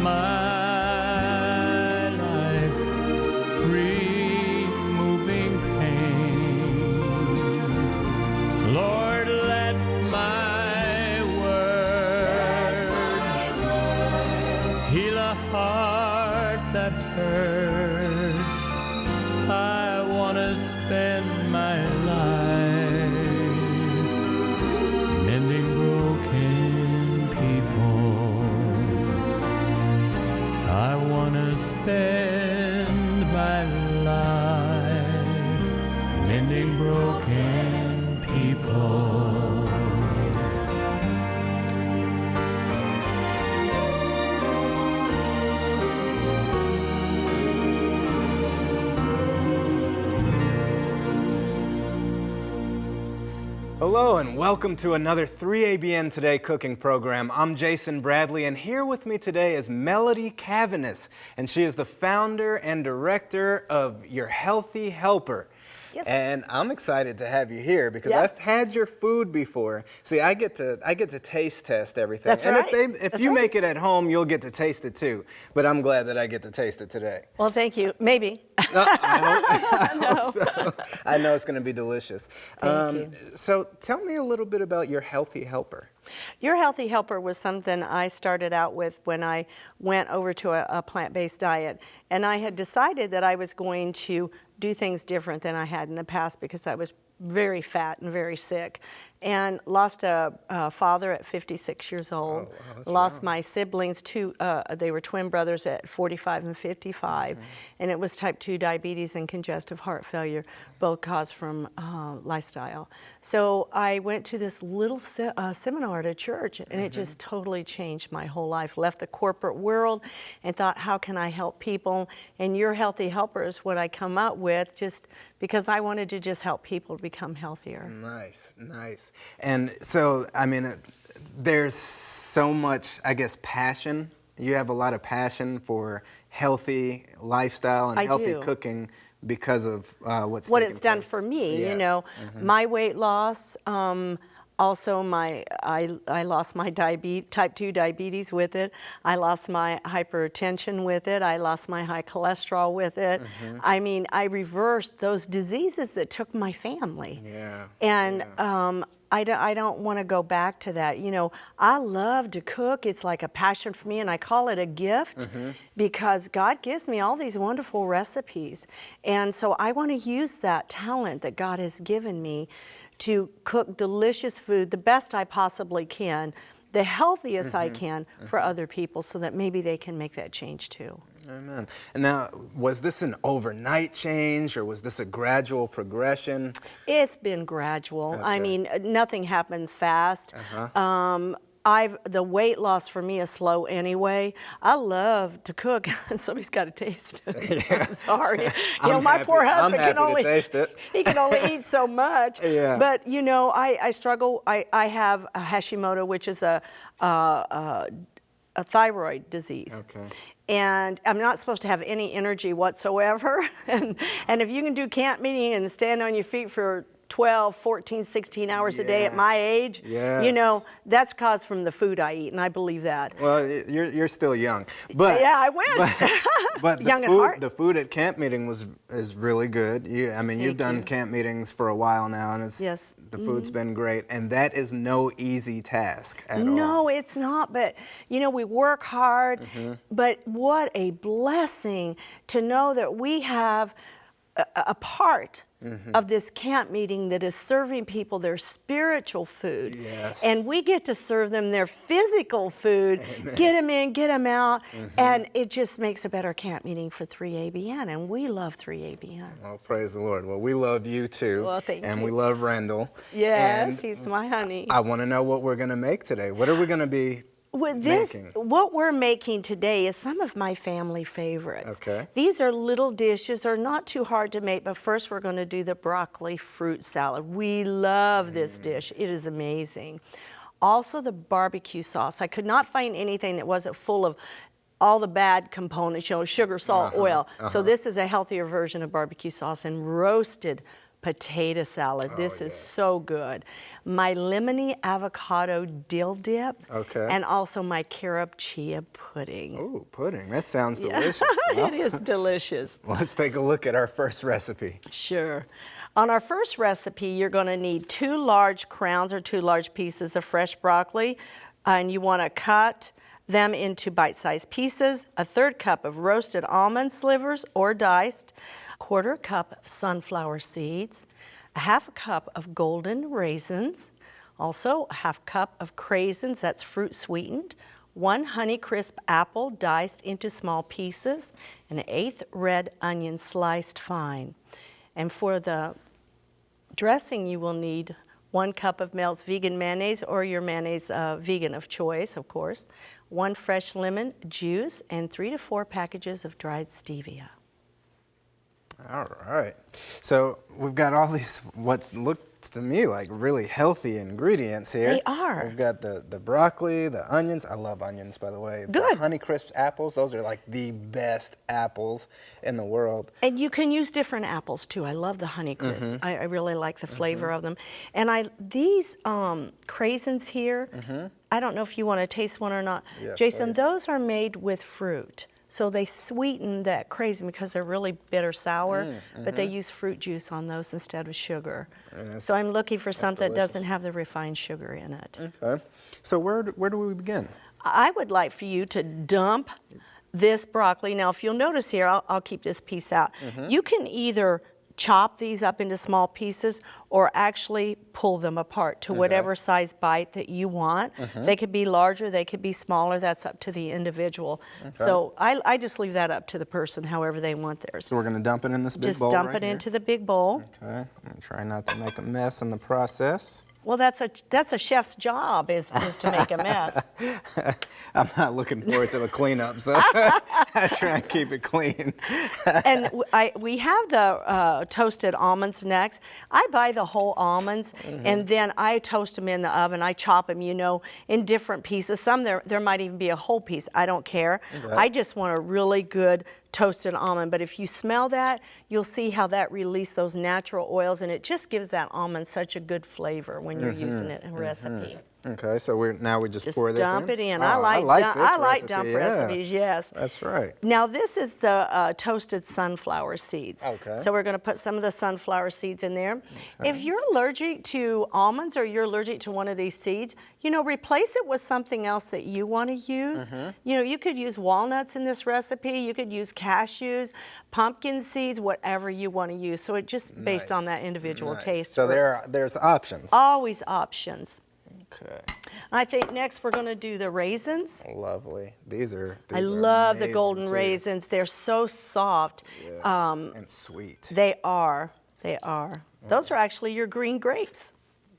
my life, removing pain. Lord, let my words heal a heart that hurts. I want to spend my life mending broken people. I want to spend my life mending broken people. Hello and welcome to another 3ABN Today cooking program. I'm Jason Bradley, and here with me today is Melody Caviness, and she is the founder and director of Your Healthy Helper. Yes. And I'm excited to have you here because Yeah. I've had your food before. See, I get to taste test everything. That's and right. if That's you right. make it at home, you'll get to taste it too. But I'm glad that I get to taste it today. Well, thank you. Maybe. I hope so. I know it's going to be delicious. Thank you. So tell me a little bit about Your Healthy Helper. Your Healthy Helper was something I started out with when I went over to a plant-based diet. And I had decided that I was going to do things different than I had in the past because I was very fat and very sick, and lost a father at 56 years old. Oh, wow, that's Lost young. my siblings, they were twin brothers at 45 and 55, and it was type 2 diabetes and congestive heart failure, both caused from lifestyle. So I went to this little seminar at a church, and it just totally changed my whole life. Left the corporate world and thought, how can I help people? And Your Healthy Helper is what I come up with, just because I wanted to just help people become healthier. Nice, nice. And so, I mean, there's so much, I guess, passion. You have a lot of passion for healthy lifestyle and I healthy do. cooking because of what's What taking it's done place. for me, Yes. you know, my weight loss, also I lost my type 2 diabetes with it. I lost my hypertension with it. I lost my high cholesterol with it. I mean, I reversed those diseases that took my family. Yeah. And yeah. I don't want to go back to that. You know, I love to cook. It's like a passion for me, and I call it a gift because God gives me all these wonderful recipes. And so I want to use that talent that God has given me to cook delicious food, the best I possibly can, the healthiest I can for other people, so that maybe they can make that change too. Amen. And now, was this an overnight change or was this a gradual progression? It's been gradual. I Okay. mean, nothing happens fast. The weight loss for me is slow anyway. I love to cook, and somebody's got to taste it. I'm sorry. You know, I'm my happy- poor I'm husband happy can only to taste it. he can only eat so much. Yeah. But you know, I struggle. I have a Hashimoto, which is a thyroid disease. Okay. And I'm not supposed to have any energy whatsoever. And if you can do camp meeting and stand on your feet for 12, 14, 16 hours a day at my age, you know, that's caused from the food I eat, and I believe that. Well, you're still young, but Yeah, I wish. But Young at heart. the food at camp meeting is really good. I mean, you've done camp meetings for a while now, and Yes. the food's been great, and that is no easy task at all. No, it's not, but you know, we work hard, but what a blessing to know that we have a part of this camp meeting that is serving people their spiritual food. Yes. And we get to serve them their physical food, get them in, get them out, and it just makes a better camp meeting for 3ABN, and we love 3ABN. Well, praise the Lord. Well, we love you too. Well, thank and you. we love Rendell. Yes, And he's my honey. I want to know what we're going to make today. What are we going to be With this, making? what we're making today is some of my family favorites. Okay. These are little dishes. They're not too hard to make, but first we're going to do the broccoli fruit salad. We love this dish. It is amazing. Also the barbecue sauce. I could not find anything that wasn't full of all the bad components, you know, sugar, salt, oil. So this is a healthier version of barbecue sauce, and roasted potato salad. This is yes. so good. My Lemony Avocado Dill dip. Okay. And also my Carob Chia Pudding. Ooh, pudding. That sounds delicious. It is delicious. Let's take a look at our first recipe. Sure. On our first recipe, you're going to need 2 large crowns or 2 large pieces of fresh broccoli, and you want to cut them into bite-sized pieces, a 1/3 cup of roasted almond slivers or diced, 1/4 cup of sunflower seeds, a 1/2 cup of golden raisins, also a 1/2 cup of craisins, that's fruit sweetened, 1 Honeycrisp apple diced into small pieces, and 1/8 red onion sliced fine. And for the dressing, you will need 1 cup of Melt's vegan mayonnaise or your mayonnaise vegan of choice, of course, 1 fresh lemon juice, and 3 to 4 packages of dried stevia. All right. So we've got all these, what looks to me like really healthy ingredients here. They are. We've got the broccoli, the onions. I love onions, by the way. Good. The Honeycrisp apples. Those are like the best apples in the world. And you can use different apples too. I love the Honeycrisp. I really like the flavor of them. And these craisins here, I don't know if you want to taste one or not. Yes, Jason, please. those are made with fruit. So they sweeten that craisin because they're really bitter sour, but they use fruit juice on those instead of sugar. So I'm looking for something that delicious. doesn't have the refined sugar in it. Okay. So where do we begin? I would like for you to dump this broccoli. Now, if you'll notice here, I'll keep this piece out. You can either chop these up into small pieces or actually pull them apart to whatever size bite that you want. They could be larger, they could be smaller, that's up to the individual. So I just leave that up to the person, however they want theirs. So we're going to dump it in this big Just bowl dump right it here? into the big bowl. Okay. I'm going to try not to make a mess in the process. Well, that's a chef's job is to make a mess. I'm not looking forward to the cleanup, so I try and keep it clean. And we have the toasted almonds next. I buy the whole almonds, and then I toast them in the oven. I chop them, in different pieces. Some there might even be a whole piece. I don't care. I just want a really good toasted almond. But if you smell that, you'll see how that releases those natural oils, and it just gives that almond such a good flavor when you're using it in a recipe. Okay, so we just pour this in? Dump it in. Oh, I like this dump recipe, recipes, yes. That's right. Now this is the toasted sunflower seeds. Okay. So we're going to put some of the sunflower seeds in there. If you're allergic to almonds or you're allergic to one of these seeds, replace it with something else that you want to use. You could use walnuts in this recipe. You could use cashews, pumpkin seeds, whatever you want to use. So it just based on that individual taste. So there's options. Always options. Okay. I think next we're going to do the raisins. Lovely. These are I love the amazing, golden too. raisins. They're so soft. Yes, and sweet. They are. Those are actually your green grapes.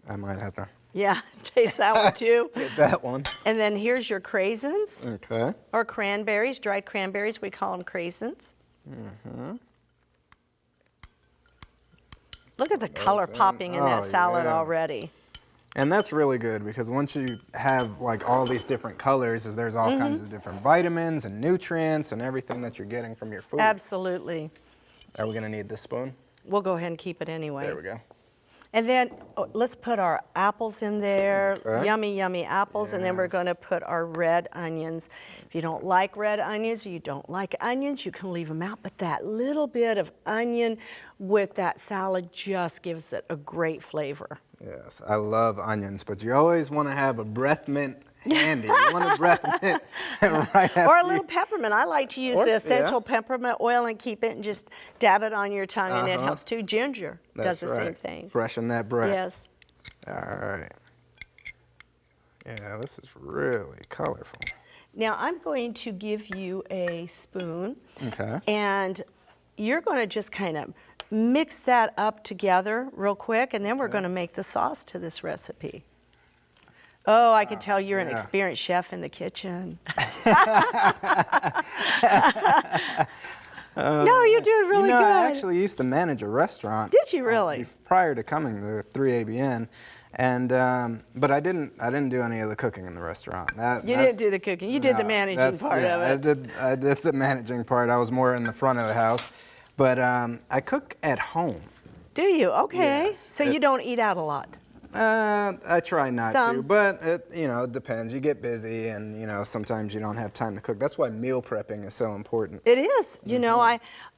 I might have to Yeah, taste that one too. get that one. And then here's your craisins. Okay. Or cranberries, dried cranberries. We call them craisins. Look at the color popping in that salad already. And that's really good because once you have like all these different colors, there's all kinds of different vitamins and nutrients and everything that you're getting from your food. Absolutely. Are we gonna need this spoon? We'll go ahead and keep it anyway. There we go. And then let's put our apples in there, Okay. yummy, yummy apples, and then we're Yes. going to put our red onions. If you don't like red onions or you don't like onions, you can leave them out, but that little bit of onion with that salad just gives it a great flavor. Yes, I love onions, but you always want to have a breath mint handy. You want a breath mint right after Or a little peppermint. I like to use Or- the essential peppermint oil and keep it and just dab it on your tongue, and it helps too. Ginger That's does the right. same thing. Freshen that breath. Yes. All right. Yeah, this is really colorful. Now I'm going to give you a spoon. Okay. And you're going to just kind of mix that up together real quick, and then we're going to make the sauce to this recipe. Oh, I can tell you're an experienced chef in the kitchen. No, you're doing really good. I actually used to manage a restaurant. Did you really? Prior to coming to 3ABN, and but I didn't do any of the cooking in the restaurant. You didn't do the cooking. You did the managing part of it. I did the managing part. I was more in the front of the house, but I cook at home. Do you? Okay. Yes, So you don't eat out a lot? I try not to, Some. but it depends. You get busy, and sometimes you don't have time to cook. That's why meal prepping is so important. It is. You know,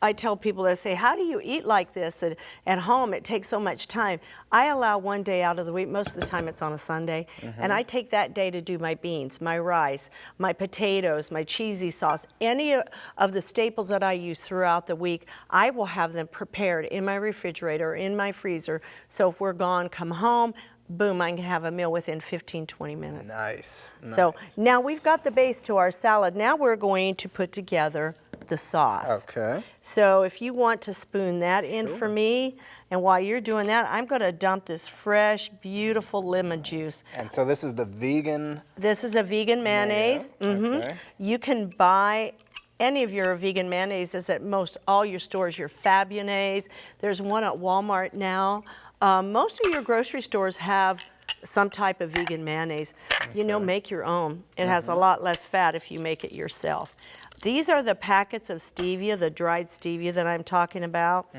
I tell people, they say, how do you eat like this at home? It takes so much time. I allow one day out of the week. Most of the time it's on a Sunday. And I take that day to do my beans, my rice, my potatoes, my cheesy sauce. Any of the staples that I use throughout the week, I will have them prepared in my refrigerator or in my freezer. So if we're gone, come home, boom, I can have a meal within 15, 20 minutes. Nice. So now we've got the base to our salad. Now we're going to put together the sauce. Okay. So if you want to spoon that in for me, and while you're doing that, I'm going to dump this fresh, beautiful lemon juice. And so this is the vegan. This is a vegan mayonnaise. Okay. You can buy any of your vegan mayonnaises at most all your stores, your Fabionaise. There's one at Walmart now. Most of your grocery stores have some type of vegan mayonnaise. You know, make your own. It has a lot less fat if you make it yourself. These are the packets of stevia, the dried stevia that I'm talking about.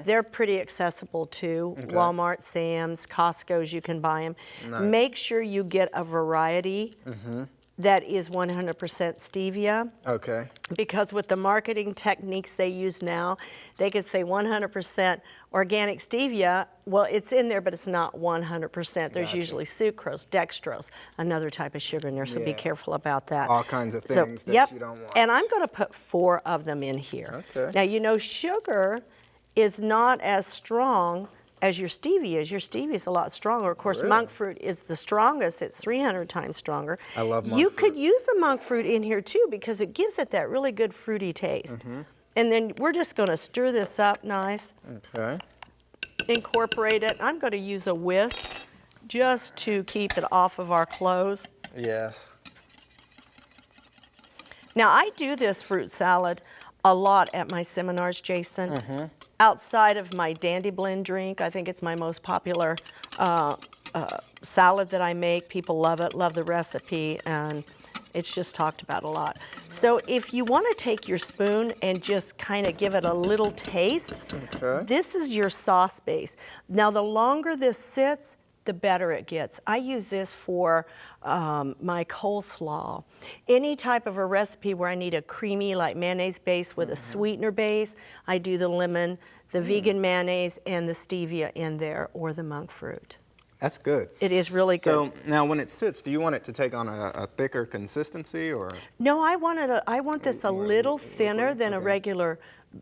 They're pretty accessible too. Okay. Walmart, Sam's, Costco's, you can buy them. Nice. Make sure you get a variety that is 100% stevia. Okay. Because with the marketing techniques they use now, they could say 100% organic stevia. Well, it's in there, but it's not 100%. There's Gotcha. usually sucrose, dextrose, another type of sugar in there, so be Yeah. careful about that. All kinds of things that yep. you don't want. And I'm going to put 4 of them in here. Okay. Now, you know, sugar is not as strong as your stevia is. Your stevia is a lot stronger. Of course, Really? monk fruit is the strongest. It's 300 times stronger. I love monk You fruit. could use the monk fruit in here too because it gives it that really good fruity taste. And then we're just going to stir this up nice, Okay. incorporate it. I'm going to use a whisk just to keep it off of our clothes. Yes. Now, I do this fruit salad a lot at my seminars, Jason. Outside of my Dandy Blend drink, I think it's my most popular salad that I make. People love it, love the recipe, and it's just talked about a lot. So if you want to take your spoon and just kind of give it a little taste, Okay. this is your sauce base. Now, the longer this sits, the better it gets. I use this for my coleslaw. Any type of a recipe where I need a creamy, like mayonnaise base with a sweetener base, I do the lemon, the vegan mayonnaise, and the stevia in there, or the monk fruit. That's good. It is really good. So now when it sits, do you want it to take on a thicker consistency or? No, I want this a little thinner than a regular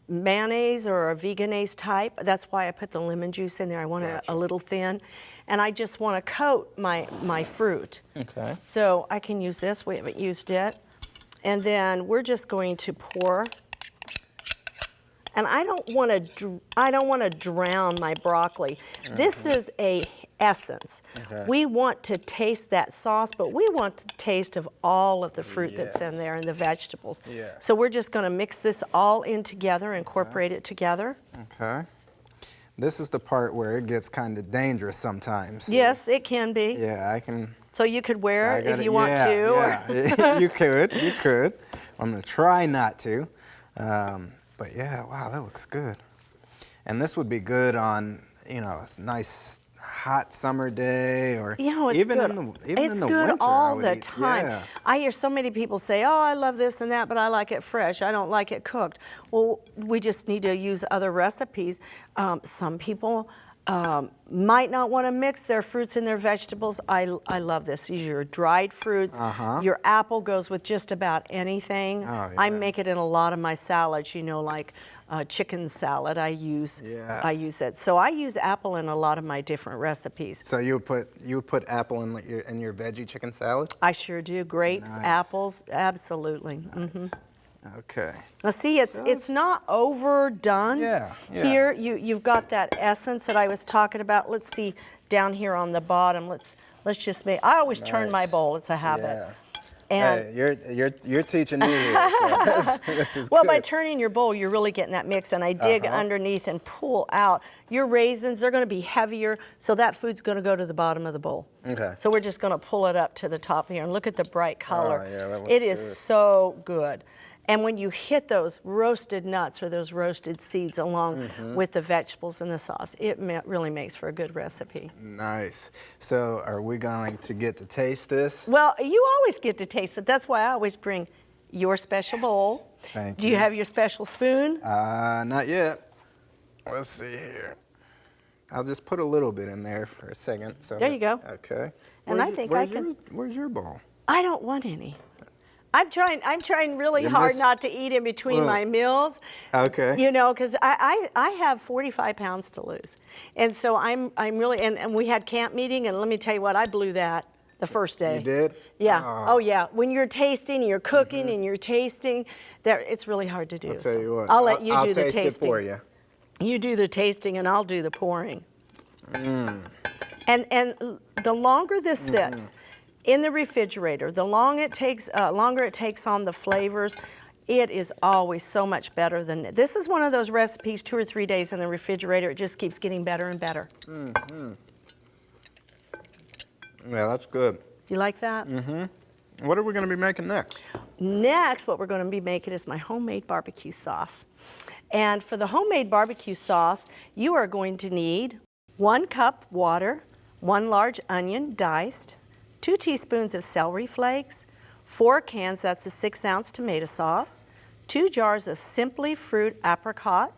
mayonnaise or a veganaise type. That's why I put the lemon juice in there. I want it a little thin. And I just want to coat my fruit. Okay. So I can use this. We haven't used it. And then we're just going to pour. And I don't want to drown my broccoli. This is a essence. Okay. We want to taste that sauce, but we want the taste of all of the fruit that's in Yes. there and the vegetables. Yes. So we're just going to mix this all in together, incorporate it together. Okay. This is the part where it gets kind of dangerous sometimes. Yes, it can be. Yeah, I can. So you could wear I it got if it. you want to. Yeah. You could. I'm gonna try not to. But yeah, wow, that looks good. And this would be good on, a nice hot summer day, or It's even good. in the It's winter. good I all would the eat- time. Yeah. I hear so many people say, "Oh, I love this and that, but I like it fresh. I don't like it cooked." Well, we just need to use other recipes. Some people might not want to mix their fruits and their vegetables. I love this. These are your dried fruits. Your apple goes with just about anything. Oh, I yeah. make it in a lot of my salads. Like chicken salad. I use it. So I use apple in a lot of my different recipes. So you would put apple in your veggie chicken salad? I sure do. Grapes, Nice. apples, absolutely. Okay. Now see, it's not overdone. Yeah. Here you've got that essence that I was talking about. Let's see down here on the bottom. Let's just make. I always turn my Nice. bowl. It's a habit. Yeah. And Hey, you're teaching me here. So this is well, good. by turning your bowl, you're really getting that mix. And I dig underneath and pull out. Your raisins, they're going to be heavier, so that food's going to go to the bottom of the bowl. Okay. So we're just going to pull it up to the top here. And look at the bright color. yeah, that looks It is good. so good. And when you hit those roasted nuts or those roasted seeds along with the vegetables and the sauce, it really makes for a good recipe. Nice. So are we going to get to taste this? Well, you always get to taste it. That's why I always bring your special bowl. Thank Do you have your special spoon? Not yet. Let's see here. I'll just put a little bit in there for a second. So There you go. Okay. And I think I can. Where's your bowl? I don't want any. I'm trying really You're hard not to eat in between my meals. Okay. You know, because I have 45 pounds to lose. And so I'm really, and we had camp meeting, and let me tell you what, I blew that the first day. You did? Yeah. Oh, yeah. When you're tasting, and you're cooking, and you're tasting, it's really hard to do. I'll tell you what. I'll let you do the taste tasting. it for you. You do the tasting, and I'll do the pouring. And the longer this sits in the refrigerator, the longer it takes on the flavors, it is always so much better than this. Is one of those recipes 2 or 3 days in the refrigerator, it just keeps getting better and better. Yeah, that's good. You like that? What are we going to be making next? Next, what we're going to be making is my homemade barbecue sauce. And for the homemade barbecue sauce, you are going to need 1 cup water, 1 large onion diced, 2 teaspoons of celery flakes, 4 cans, that's a 6-ounce tomato sauce, 2 jars of Simply Fruit apricot,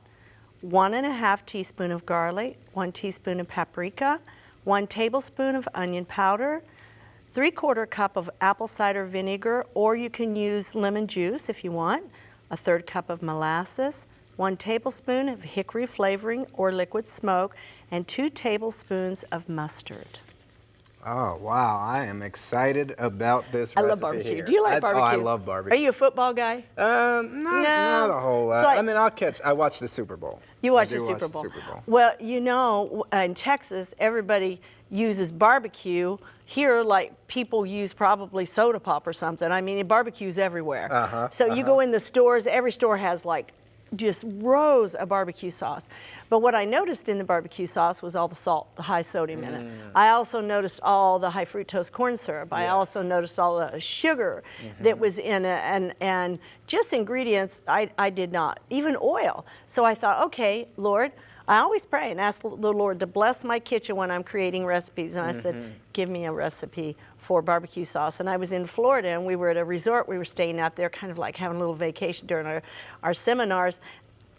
1½ teaspoon of garlic, 1 teaspoon of paprika, 1 tablespoon of onion powder, 3/4 cup of apple cider vinegar, or you can use lemon juice if you want, 1/3 cup of molasses, 1 tablespoon of hickory flavoring or liquid smoke, and 2 tablespoons of mustard. Oh, wow. I am excited about this recipe. I love barbecue. Here. Do you like barbecue? Oh, I love barbecue. Are you a football guy? Not a whole lot. Like, I mean, I watch the Super Bowl. You watch I the do Super watch Bowl. The Super Bowl. Well, you know, in Texas, everybody uses barbecue. Here, like, people use probably soda pop or something. I mean, barbecue's everywhere. So you go in the stores, every store has like just rows of barbecue sauce. But what I noticed in the barbecue sauce was all the salt, the high sodium in it. I also noticed all the high fructose corn syrup. I also noticed all the sugar that was in it, and just ingredients I did not, even oil. So I thought, okay, Lord, I always pray and ask the Lord to bless my kitchen when I'm creating recipes. And I said, give me a recipe for barbecue sauce. And I was in Florida, and we were at a resort. We were staying out there, kind of like having a little vacation during our seminars.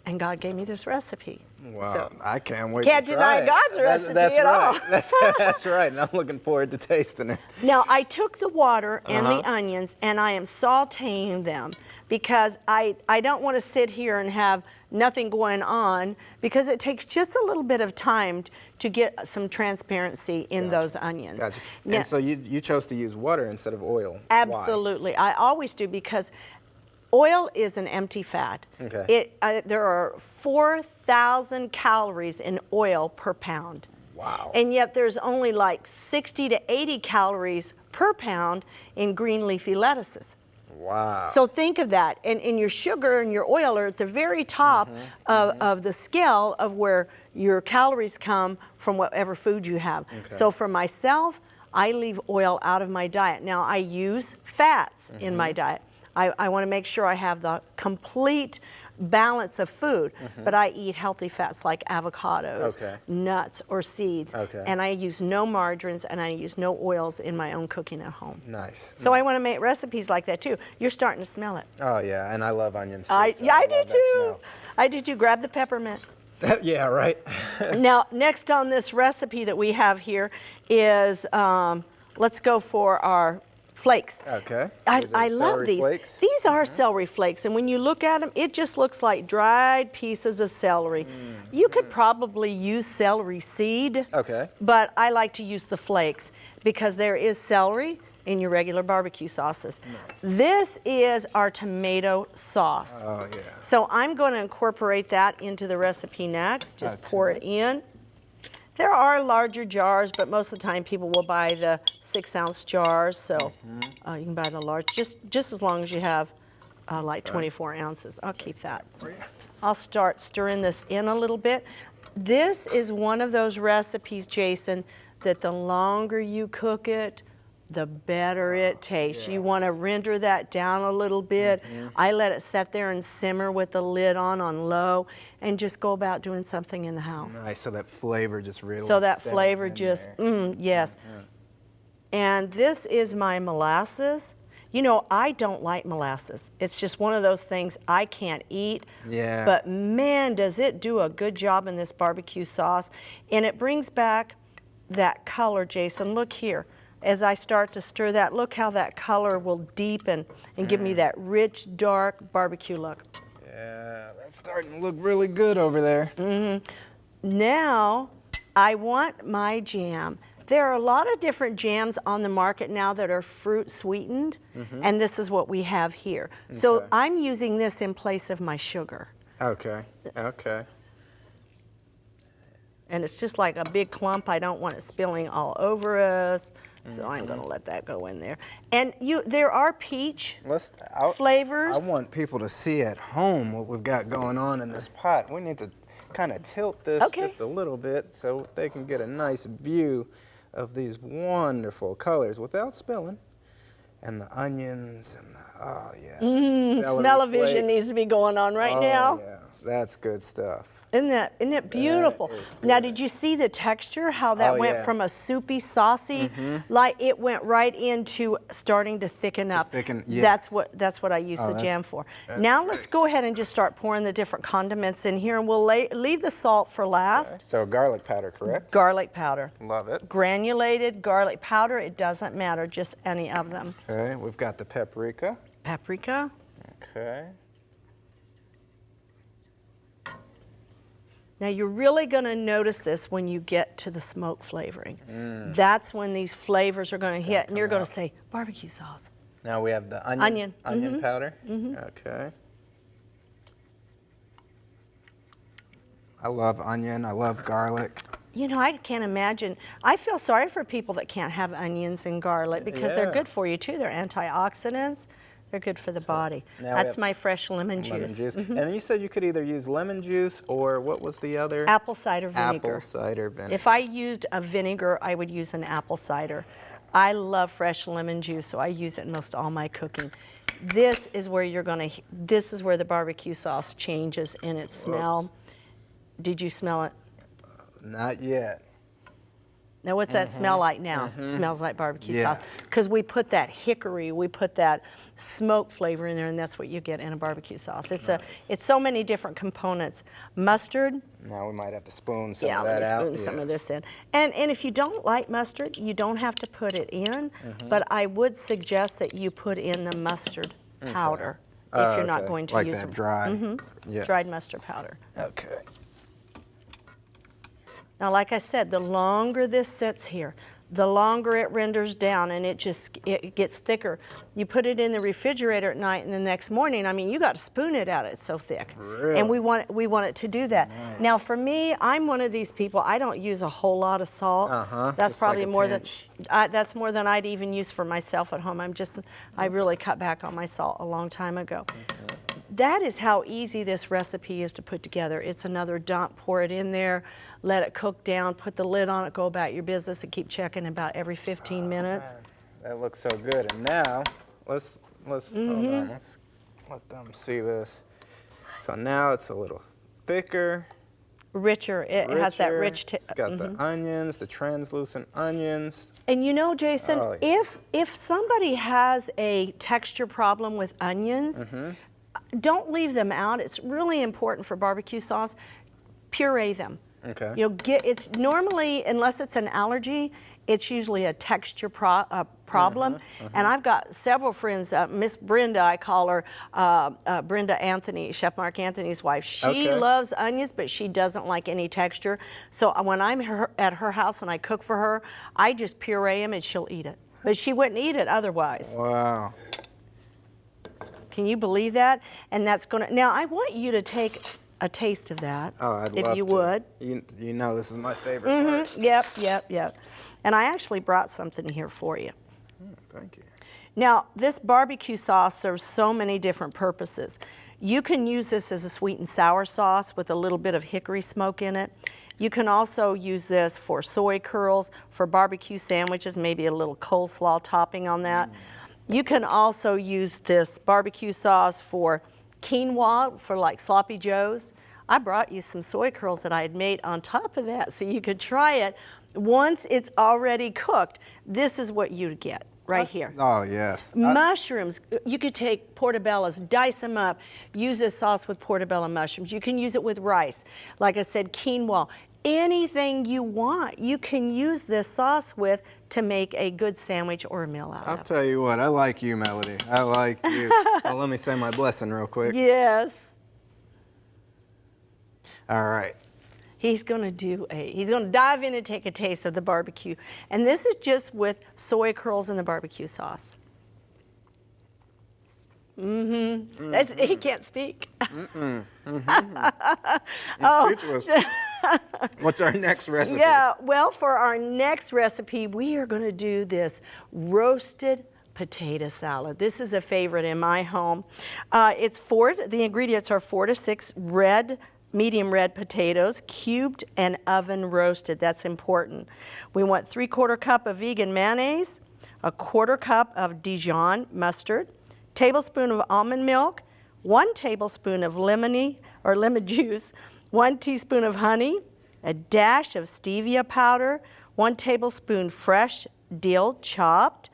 And God gave me this recipe. Wow, So, I can't wait can't to try deny it. God's recipe That's at right. all. That's right, and I'm looking forward to tasting it. Now, I took the water and the onions, and I am sauteing them because I don't want to sit here and have nothing going on, because it takes just a little bit of time to get some transparency in those onions. Gotcha. Now, And so you chose to use water instead of oil. absolutely. I always do, because oil is an empty fat. Okay. There are 4,000 calories in oil per pound. Wow. And yet there's only like 60 to 80 calories per pound in green leafy lettuces. Wow. So think of that. And your sugar and your oil are at the very top of the scale of where your calories come from whatever food you have. So for myself, I leave oil out of my diet. Now, I use fats in my diet. I want to make sure I have the complete balance of food, but I eat healthy fats like avocados, nuts, or seeds, and I use no margarines, and I use no oils in my own cooking at home. Nice. So I want to make recipes like that too. You're starting to smell it. Oh yeah, and I love onions too. I so do love too. that smell. I do too. Grab the peppermint. Yeah, right. Now, next on this recipe that we have here is, let's go for our flakes. Okay. I love these. Flakes? These are celery flakes, and when you look at them, it just looks like dried pieces of celery. You could probably use celery seed, but I like to use the flakes because there is celery in your regular barbecue sauces. Nice. This is our tomato sauce. Oh yeah. So I'm going to incorporate that into the recipe next. Just pour it in. There are larger jars, but most of the time people will buy the 6-ounce jars, so you can buy the large, just as long as you have like 24 ounces. I'll keep that. I'll start stirring this in a little bit. This is one of those recipes, Jason, that the longer you cook it, the better it tastes. Yes. You want to render that down a little bit. I let it sit there and simmer with the lid on low, and just go about doing something in the house. Nice, so that flavor just really So that settles flavor in just, there. yes. And this is my molasses. You know, I don't like molasses. It's just one of those things I can't eat. Yeah. But man, does it do a good job in this barbecue sauce. And it brings back that color, Jason. Look here. As I start to stir that, look how that color will deepen and give me that rich, dark barbecue look. Yeah, that's starting to look really good over there. Now, I want my jam. There are a lot of different jams on the market now that are fruit sweetened, and this is what we have here. So Okay. I'm using this in place of my sugar. Okay, okay. And it's just like a big clump. I don't want it spilling all over us. So I'm going to let that go in there. And there are peach flavors. I want people to see at home what we've got going on in this pot. We need to kind of tilt this just a little bit so they can get a nice view of these wonderful colors without spilling. And the onions and the, oh yeah. Celery Smell-o-vision flakes. needs to be going on right now. Yeah, that's good stuff. Isn't it beautiful? That is Now, good. did you see the texture? How that went yeah. from a soupy, saucy, like it went right into starting to thicken up. thicken, That's yes. that's what I use the that's- jam for. Now let's go ahead and just start pouring the different condiments in here, and we'll leave the salt for last. So garlic powder, correct? Garlic powder, Love it. granulated garlic powder. It doesn't matter, just any of them. Okay, we've got the paprika. Paprika. Okay. Now you're really going to notice this when you get to the smoke flavoring. That's when these flavors are going to hit, and you're going to say, barbecue sauce. Now we have the Onion. powder. Okay. I love onion. I love garlic. You know, I can't imagine. I feel sorry for people that can't have onions and garlic because they're Yeah. good for you too. They're antioxidants. They're good for the body. now we That's have my fresh lemon juice. Lemon juice. And you said you could either use lemon juice or what was the other? Apple cider vinegar. Apple cider vinegar. If I used a vinegar, I would use an apple cider. I love fresh lemon juice, so I use it in most all my cooking. This is where this is where the barbecue sauce changes in its smell. Did you smell it? Not yet. Now, what's that smell like now? Smells like barbecue sauce. Yes. Because we put that hickory, we put that smoke flavor in there, and that's what you get in a barbecue sauce. It's so many different components. Mustard, Now we might have to spoon some of let that me out. spoon some of this in. And if you don't like mustard, you don't have to put it in, but I would suggest that you put in the mustard powder if you're not Okay. going to like use that dry. Yes. dried mustard powder. Okay. Now, like I said, the longer this sits here, the longer it renders down, and it gets thicker. You put it in the refrigerator at night, and the next morning, I mean, you got to spoon it out. It's so thick. Really? And we want it to do that. Nice. Now, for me, I'm one of these people. I don't use a whole lot of salt. That's just like probably a more pinch. that's more than I'd even use for myself at home. I really cut back on my salt a long time ago. That is how easy this recipe is to put together. It's another dump, pour it in there, let it cook down, put the lid on it, go about your business, and keep checking about every 15 minutes. Man, that looks so good. And now let's hold on. Let's let them see this. So now it's a little thicker. Richer, it has that rich It's got the onions, the translucent onions. And you know, Jason, Oh, yeah. if somebody has a texture problem with onions, don't leave them out. It's really important for barbecue sauce. Puree them. Okay. You know, it's normally, unless it's an allergy, it's usually a texture problem. And I've got several friends, Miss Brenda, I call her, Brenda Anthony, Chef Mark Anthony's wife. She loves onions, but she doesn't like any texture. So when I'm at her house and I cook for her, I just puree them and she'll eat it. But she wouldn't eat it otherwise. Wow. Can you believe that? And that's gonna, now I want you to take a taste of that, Oh, I'd if love you to. would. You know this is my favorite part. Yep. And I actually brought something here for you. Thank you. Now, this barbecue sauce serves so many different purposes. You can use this as a sweet and sour sauce with a little bit of hickory smoke in it. You can also use this for soy curls, for barbecue sandwiches, maybe a little coleslaw topping on that. You can also use this barbecue sauce for quinoa, for like sloppy joes. I brought you some soy curls that I had made on top of that so you could try it. Once it's already cooked, this is what you'd get right here. Oh, yes. Mushrooms, you could take portobellos, dice them up, use this sauce with portobello mushrooms. You can use it with rice. Like I said, quinoa. Anything you want, you can use this sauce with to make a good sandwich or a meal out of. I'll tell you what, I like you, Melody. I like you. Well, let me say my blessing real quick. Yes. All right. He's gonna dive in and take a taste of the barbecue. And this is just with soy curls and the barbecue sauce. He can't speak. I'm speechless. What's our next recipe? Yeah, well, for our next recipe, we are gonna do this roasted potato salad. This is a favorite in my home. The ingredients are 4 to 6 medium red potatoes, cubed and oven roasted. That's important. We want 3/4 cup of vegan mayonnaise, 1/4 cup of Dijon mustard, tablespoon of almond milk, 1 tablespoon of lemon juice, 1 teaspoon of honey, a dash of stevia powder, 1 tablespoon fresh dill chopped,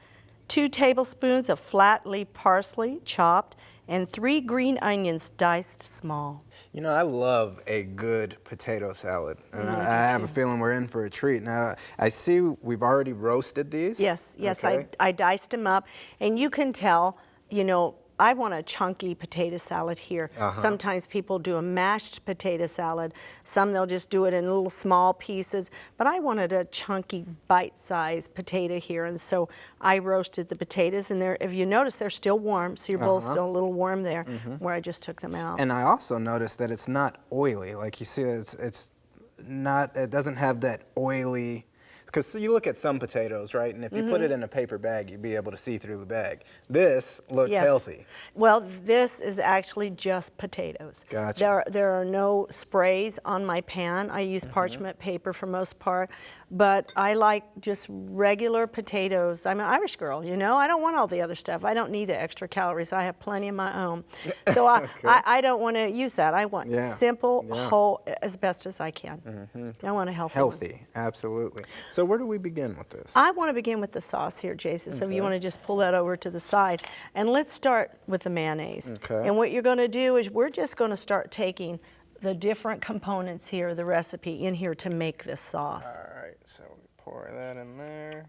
2 tablespoons of flat leaf parsley chopped, and 3 green onions diced small. You know, I love a good potato salad, and I have a feeling we're in for a treat. Now, I see we've already roasted these. Yes, Okay. I diced them up, and you can tell, you know, I want a chunky potato salad here. Sometimes people do a mashed potato salad. Some they'll just do it in little small pieces, but I wanted a chunky bite-sized potato here, and so I roasted the potatoes, and if you notice, they're still warm, so your bowl's still a little warm there, where I just took them out. And I also noticed that it's not oily. Like you see, it doesn't have that oily. Because you look at some potatoes, right? And if you put it in a paper bag, you'd be able to see through the bag. This looks healthy. Well, this is actually just potatoes. Gotcha. There are no sprays on my pan. I use parchment paper for most part, but I like just regular potatoes. I'm an Irish girl, you know? I don't want all the other stuff. I don't need the extra calories. I have plenty of my own. So I don't want to use that. I want simple, whole, as best as I can. I want a healthy one. Absolutely. So where do we begin with this? I want to begin with the sauce here, Jason. So you want to just pull that over to the side. And let's start with the mayonnaise. Okay. And what you're going to do is we're just going to start taking the different components here, the recipe in here to make this sauce. All right, so we pour that in there.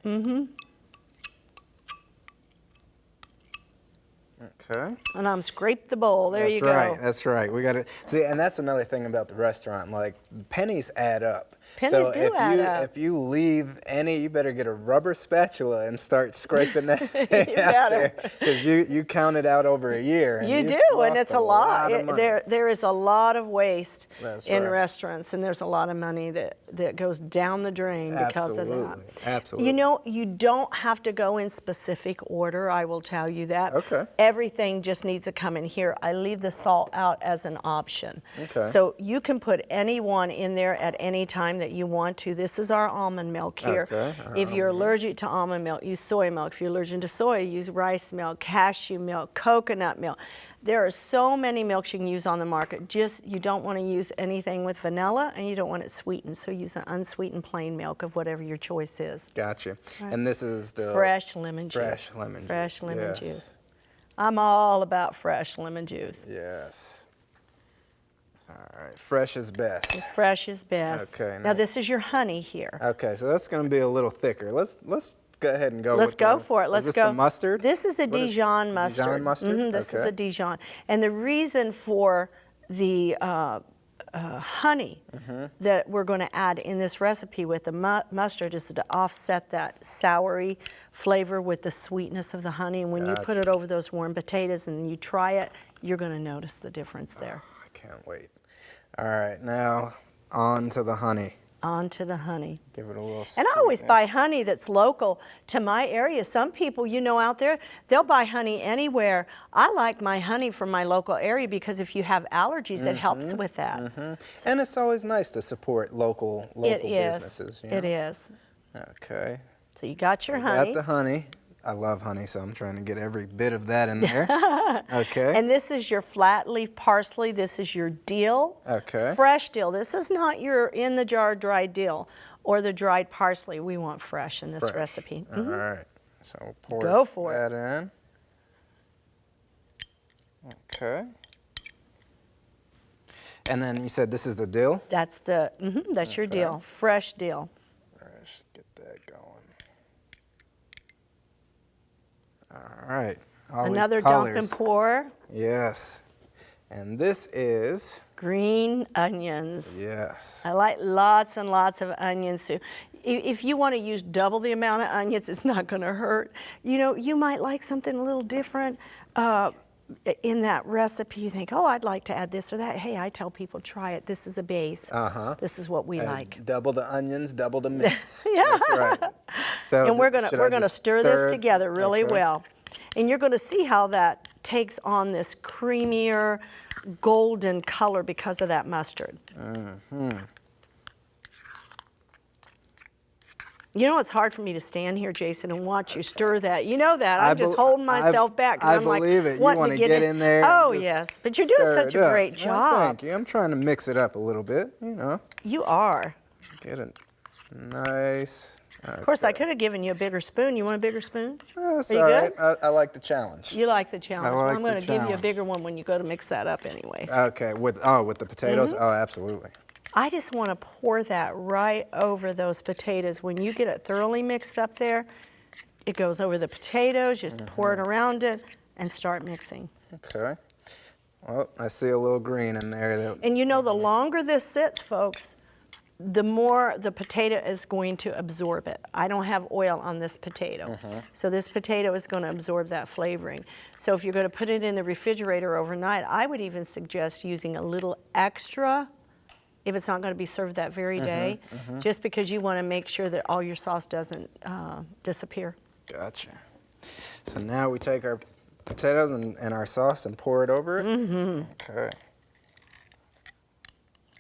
Okay. And I'm scrape the bowl. There you go. That's right. That's right. We got to see, and that's another thing about the restaurant. Like pennies add up. Pennies do add up. If you leave any, you better get a rubber spatula and start scraping that out there, because you count it out over a year. And you do, and it's a lot. There is a lot of waste in restaurants, and there's a lot of money that goes down the drain because of that. Absolutely. You know, you don't have to go in specific order. I will tell you that. Okay. Everything just needs to come in here. I leave the salt out as an option. Okay. So you can put any one in there at any time that you want to. This is our almond milk here. Okay. If you're allergic to almond milk, use soy milk. If you're allergic to soy, use rice milk, cashew milk, coconut milk. There are so many milks you can use on the market. Just, you don't want to use anything with vanilla, and you don't want it sweetened, so use an unsweetened plain milk of whatever your choice is. Gotcha. Right. And this is the fresh lemon juice. Fresh lemon juice. Fresh lemon juice. I'm all about fresh lemon juice. Yes. All right, fresh is best. Fresh is best. Okay. Now this is your honey here. Okay, so that's going to be a little thicker. Let's go ahead and go. Let's go for it. Let's go. Is this the mustard? This is a Dijon mustard. Dijon mustard. This is a Dijon, and the reason for the honey that we're going to add in this recipe with the mustard is to offset that soury flavor with the sweetness of the honey. And when you put it over those warm potatoes and you try it, you're going to notice the difference there. Oh, I can't wait. All right, now on to the honey. onto the honey. Give it a little And I always sweetness. buy honey that's local to my area. Some people, you know, out there, they'll buy honey anywhere. I like my honey from my local area because if you have allergies, it helps with that. And it's always nice to support local businesses. You know? It is. Okay. So you got your We honey. got the honey. I love honey, so I'm trying to get every bit of that in there. Okay. And this is your flat leaf parsley. This is your dill. Okay. Fresh dill. This is not your in the jar dried dill or the dried parsley. We want fresh in this Fresh. recipe. All right. So we'll pour Go for that in. Okay. And then you said this is the dill? That's the that's your dill. Fresh dill. Let's get that going. All right. Always Another dump colors. and pour. Yes. And this is, Green onions. yes. I like lots and lots of onions too. If you want to use double the amount of onions, it's not going to hurt. You know, you might like something a little different in that recipe. You think, oh, I'd like to add this or that. Hey, I tell people, try it. This is a base. This is what we like. Double the onions, double the mince. Yeah. That's right. So And we're should I gonna just stir this together really Okay. well. And you're gonna see how that takes on this creamier golden color because of that mustard. You know, it's hard for me to stand here, Jason, and watch you stir that. You know that. I'm just holding myself back. 'Cause I I'm like, believe it. You wanting want to get in there. Oh, and just yes. But you're doing stir such it a up. great Well, job. thank you. I'm trying to mix it up a little bit, you know. You are. Get it nice. Of course, I could have given you a bigger spoon. You want a bigger spoon? That's Are you all good? right. I like the challenge. You like the challenge. I Well, like I'm the going to give you a challenge. bigger one when you go to mix that up anyway. Okay, with the potatoes? Mm-hmm. Oh, absolutely. I just want to pour that right over those potatoes. When you get it thoroughly mixed up there, it goes over the potatoes, just pour it around it and start mixing. Okay. Well, I see a little green in there. And you know, the longer this sits, folks, the more the potato is going to absorb it. I don't have oil on this potato. So this potato is going to absorb that flavoring. So if you're going to put it in the refrigerator overnight, I would even suggest using a little extra if it's not going to be served that very day, just because you want to make sure that all your sauce doesn't disappear. Gotcha. So now we take our potatoes and our sauce and pour it over it? Okay.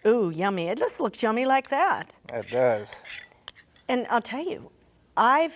Ooh, yummy. It just looks yummy like that. It does. And I'll tell you, I've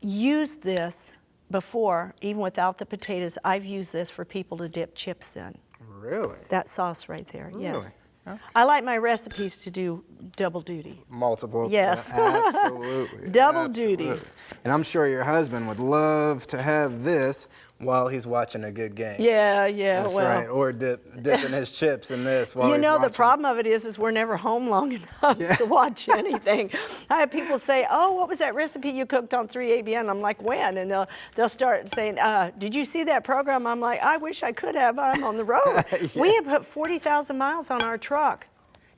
used this before, even without the potatoes. I've used this for people to dip chips in. Really? That sauce right there, yes. Really? Okay. I like my recipes to do double duty. Multiple. Yes. Absolutely. Double duty. Absolutely. And I'm sure your husband would love to have this while he's watching a good game. Yeah, That's well. right. Or dipping his chips in this while You he's know, watching. the problem of it is we're never home long enough to watch anything. I have people say, oh, what was that recipe you cooked on 3ABN? I'm like, when? And they'll start saying, did you see that program? I'm like, I wish I could have, but I'm on the road. We have put 40,000 miles on our truck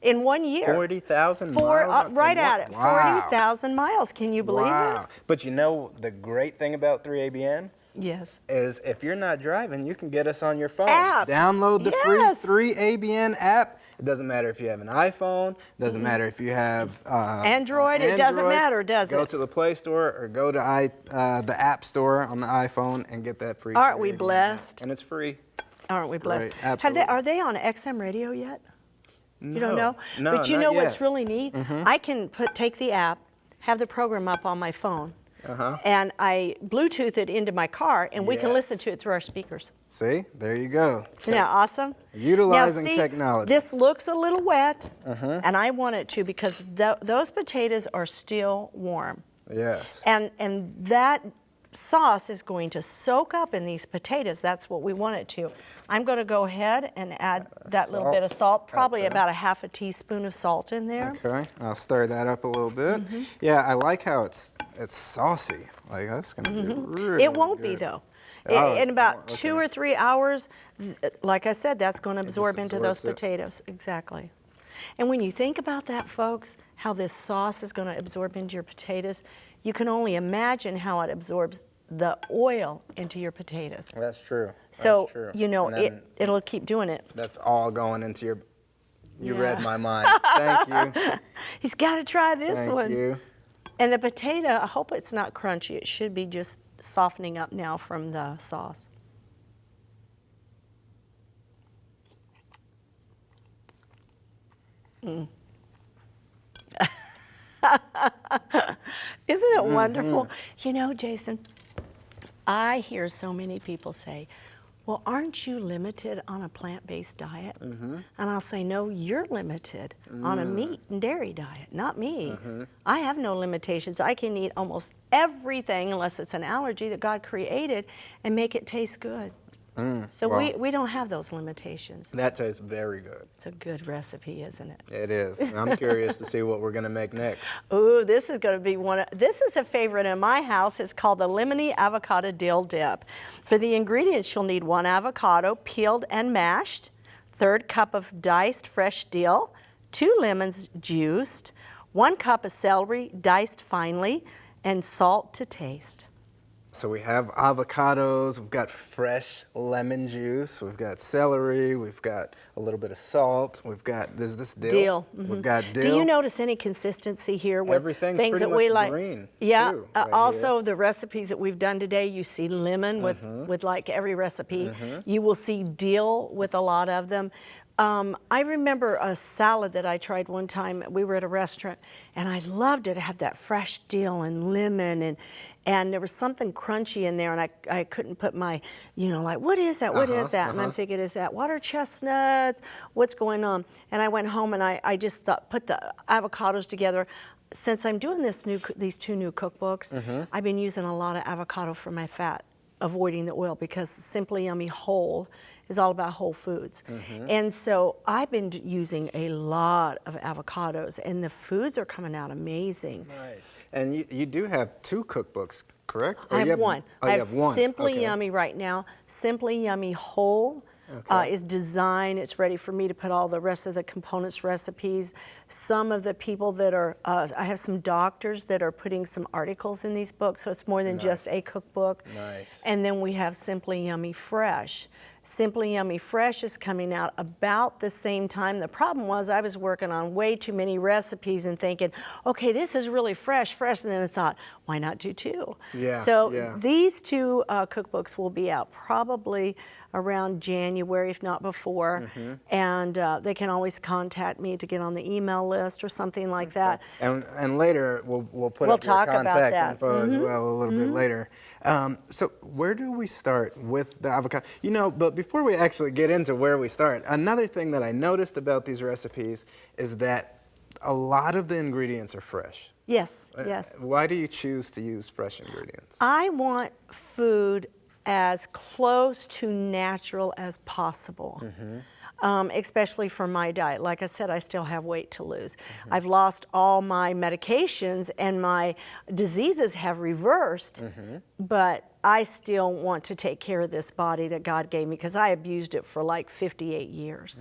in 1 year. 40,000 miles? Right at it. Wow. 40,000 miles. Can you believe it? But you know the great thing about 3ABN? Yes. Is if you're not driving, you can get us on your phone. App. Download the Yes. free 3ABN app. It doesn't matter if you have an iPhone. It doesn't matter if you have Android. It doesn't matter, does Go it? to the Play Store or go to the App Store on the iPhone and get that free. Aren't we 3ABN app. blessed? And it's free. Aren't we blessed? Great. Absolutely. Are they on XM radio yet? No. You don't know? No, But you not know yet. what's really neat? I can take the app, have the program up on my phone, and I Bluetooth it into my car, and we can Yes. listen to it through our speakers. See, there you go. Isn't that awesome? Utilizing Now, see, technology. This looks a little wet, and I want it to because those potatoes are still warm. Yes. And that sauce is going to soak up in these potatoes. That's what we want it to. I'm going to go ahead and add that little bit of salt, probably Okay. about a half a teaspoon of salt in there. Okay, I'll stir that up a little bit. Yeah, I like how it's saucy. Like that's gonna be really It won't be good. though. Oh, In about okay. 2 or 3 hours, like I said, that's going to absorb into those absorbs it. potatoes. Exactly. And when you think about that, folks, how this sauce is going to absorb into your potatoes, you can only imagine how it absorbs the oil into your potatoes. That's true. So, That's true. you know, And then it'll keep doing it. that's all going into You Yeah. read my mind. Thank you. He's got to try this Thank one. you. And the potato, I hope it's not crunchy. It should be just softening up now from the sauce. Mm. Isn't it wonderful? You know, Jason, I hear so many people say, well, aren't you limited on a plant-based diet? And I'll say, no, you're limited on a meat and dairy diet, not me. I have no limitations. I can eat almost everything, unless it's an allergy, that God created and make it taste good. So wow. we don't have those limitations. That tastes very good. It's a good recipe, isn't it? It is. I'm curious to see what we're going to make next. Ooh, this is going to be this is a favorite in my house. It's called the Lemony Avocado Dill Dip. For the ingredients, you'll need 1 avocado, peeled and mashed, 1/3 cup of diced fresh dill, 2 lemons juiced, 1 cup of celery diced finely, and salt to taste. So we have avocados, we've got fresh lemon juice, we've got celery, we've got a little bit of salt, we've got this dill. We've got dill. Do you notice any consistency here with Everything's things pretty that we much like? green, Yeah. too, right Also, here. the recipes that we've done today, you see lemon with like every recipe. You will see dill with a lot of them. I remember a salad that I tried one time. We were at a restaurant, and I loved it. It had that fresh dill and lemon, and there was something crunchy in there, and I couldn't put my, like, what is that? What is that? And I'm thinking, is that water chestnuts? What's going on? And I went home, and I just put the avocados together. Since I'm doing these 2 new cookbooks, I've been using a lot of avocado for my fat, avoiding the oil, because Simply Yummy Whole is all about whole foods. And so I've been using a lot of avocados, and the foods are coming out amazing. Nice. And you do have 2 cookbooks, correct? I have one. Oh, I you have have one. Simply Okay. Yummy right now. Simply Yummy Whole is designed. It's ready for me to put all the rest of the components, recipes. Some of the people that are, I have some doctors that are putting some articles in these books, so it's more than just a cookbook. Nice. And then we have Simply Yummy Fresh. Simply Yummy Fresh is coming out about the same time. The problem was I was working on way too many recipes and thinking, okay, this is really fresh, and then I thought, why not do 2? Yeah, So yeah. these 2 cookbooks will be out probably around January, if not before, and they can always contact me to get on the email list or something like that. And later we'll put We'll up your talk about contact that. info as well a little bit later. So where do we start with the avocado? But before we actually get into where we start, another thing that I noticed about these recipes is that a lot of the ingredients are fresh. Yes, yes. Why do you choose to use fresh ingredients? I want food as close to natural as possible, especially for my diet. Like I said, I still have weight to lose. I've lost all my medications, and my diseases have reversed, but I still want to take care of this body that God gave me, because I abused it for like 58 years.